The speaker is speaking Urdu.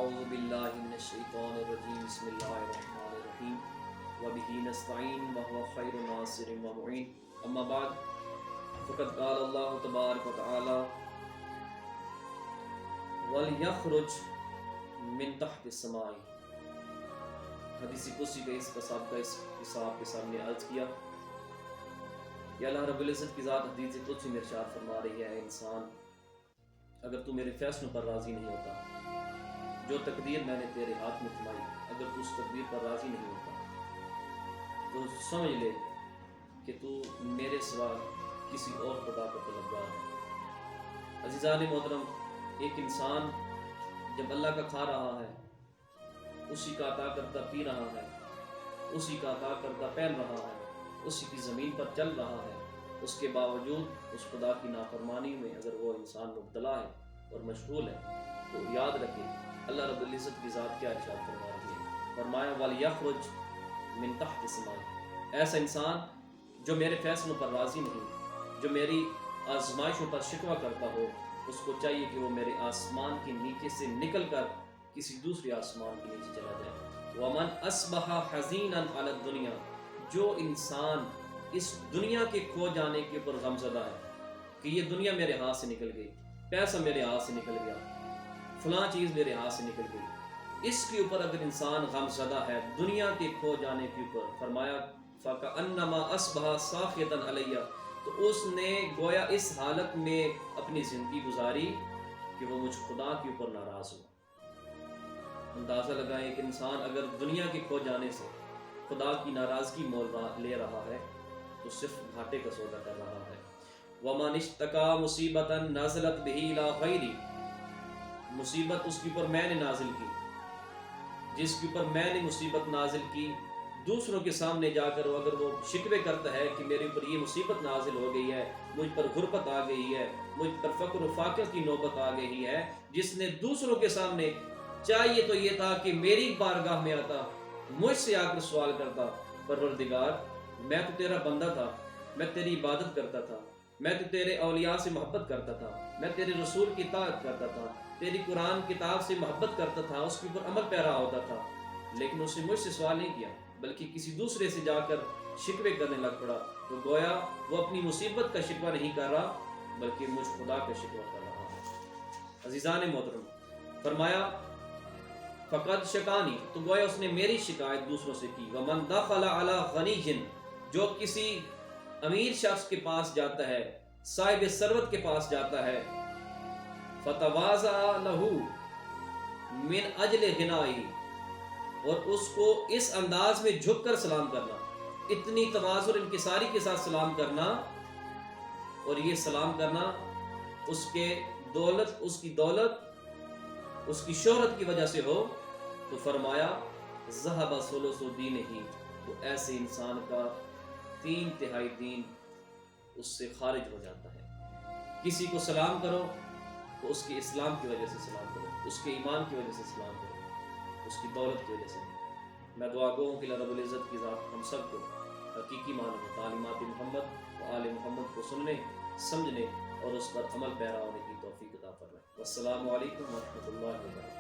اعوذ باللہ من الشیطان الرجیم بسم اللہ الرحمن الرحیم وبہ نستعین وهو خیر ناصر ومعین اما بعد فقد قال اللہ تبارک وتعالی وَلْيَخْرُجْ مِن تَحْتِ السَّمَاءِ۔ حدیث قدسی کا اس کا سابقہ اس حساب کے سامنے عرض کیا کہ اللہ رب العزت کی ذات حدیث قدسی میں ارشاد فرما رہی ہے، انسان اگر تو میرے فیصلوں پر راضی نہیں ہوتا، جو تقدیر میں نے تیرے ہاتھ میں تھمائی، اگر تو اس تقدیر پر راضی نہیں ہوتا تو سمجھ لے کہ تو میرے سوا کسی اور خدا کا طلبگار ہے۔ عزیزان محترم، ایک انسان جب اللہ کا کھا رہا ہے، اسی کا عطا کرتا پی رہا ہے، اسی کا عطا کرتا پہن رہا ہے، اسی کی زمین پر چل رہا ہے، اس کے باوجود اس خدا کی نافرمانی میں اگر وہ انسان مبتلا ہے اور مشغول ہے تو یاد رکھے اللہ رب العزت کی ذات کیا ارشاد فرما رہی ہے۔ فرمایا وَلْيَخْرُجْ مِن تَحْتِ السَّمَاءِ۔ ایسا انسان جو میرے فیصلوں پر راضی نہیں، جو میری آزمائشوں پر شکوہ کرتا ہو، اس کو چاہیے کہ وہ میرے آسمان کے نیچے سے نکل کر کسی دوسرے آسمان کے نیچے چلا جائے۔ وَمَنْ أَصْبَحَ حَزِينًا عَلَى الدُّنْيَا۔ جو انسان اس دنیا کے کھو جانے کے اوپر غمزدہ ہے کہ یہ دنیا میرے ہاتھ سے نکل گئی، پیسہ میرے ہاتھ سے نکل گیا، فلاں چیز میرے ہاتھ سے نکل گئی، اس کے اوپر اگر انسان غمزدہ ہے دنیا کے کھو جانے کے اوپر، فرمایا فَكَأَنَّمَا أَصْبَحَ سَاخِطًا عَلَيَّ، تو اس نے گویا اس حالت میں اپنی زندگی گزاری کہ وہ مجھ خدا کے اوپر ناراض ہوا۔ اندازہ لگائیں کہ انسان اگر دنیا کے کھو جانے سے خدا کی ناراضگی مول لے رہا ہے تو صرف گھاٹے کا سودا کر رہا ہے۔ وَمَنِ اشْتَكَىٰ مُصِيبَةً نَزَلَتْ بِهِ إِلَىٰ غَيْرِي، مصیبت اس کے اوپر میں نے نازل کی، جس کے اوپر میں نے مصیبت نازل کی، دوسروں کے سامنے جا کر اگر وہ شکوے کرتا ہے کہ میرے اوپر یہ مصیبت نازل ہو گئی ہے، مجھ پر غربت آ گئی ہے، مجھ پر فقر و فاقہ کی نوبت آ گئی ہے، جس نے دوسروں کے سامنے چاہیے تو یہ تھا کہ میری بارگاہ میں آتا، مجھ سے آ کر سوال کرتا، پروردگار میں تو تیرا بندہ تھا، میں تیری عبادت کرتا تھا، میں تو تیرے اولیاء سے محبت کرتا تھا، میں تیرے رسول کی اطاعت کرتا تھا، تیری قرآن کتاب سے محبت کرتا تھا، اس کے اوپر عمل پیرا ہوتا تھا، لیکن اس نے مجھ سے سوال نہیں کیا بلکہ کسی دوسرے سے جا کر شکوے کرنے لگ پڑا، تو گویا وہ اپنی مصیبت کا شکوہ نہیں کر رہا بلکہ مجھ خدا کا شکوہ کر رہا ہے۔ عزیزان محترم، فرمایا فقد شکانی، تو گویا اس نے میری شکایت دوسروں سے کی۔ ومن دخل علی غنی، جو کسی امیر شخص کے پاس جاتا ہے، صاحب ثروت کے پاس جاتا ہے، فتواضع لہ من اجل غنائی، اور اس کو اس انداز میں جھک کر سلام کرنا، اتنی تواضع اور انکساری کے ساتھ سلام کرنا، اور یہ سلام کرنا اس کی دولت اس کی شہرت کی وجہ سے ہو، تو فرمایا ذہب ثلث دینہ، تو ایسے انسان کا 3/3 دین اس سے خارج ہو جاتا ہے۔ کسی کو سلام کرو تو اس کے اسلام کی وجہ سے سلام کرو، اس کے ایمان کی وجہ سے سلام کرو، اس کی دولت کی وجہ سے نہیں۔ میں دعا گو ہوں کہ اللہ رب العزت کی ذات ہم سب کو حقیقی معنوں میں تعلیمات محمد و آل محمد کو سننے، سمجھنے اور اس پر عمل پیرا ہونے کی توفیق عطا فرمائے۔ والسلام علیکم ورحمۃ اللہ وبرکاتہ۔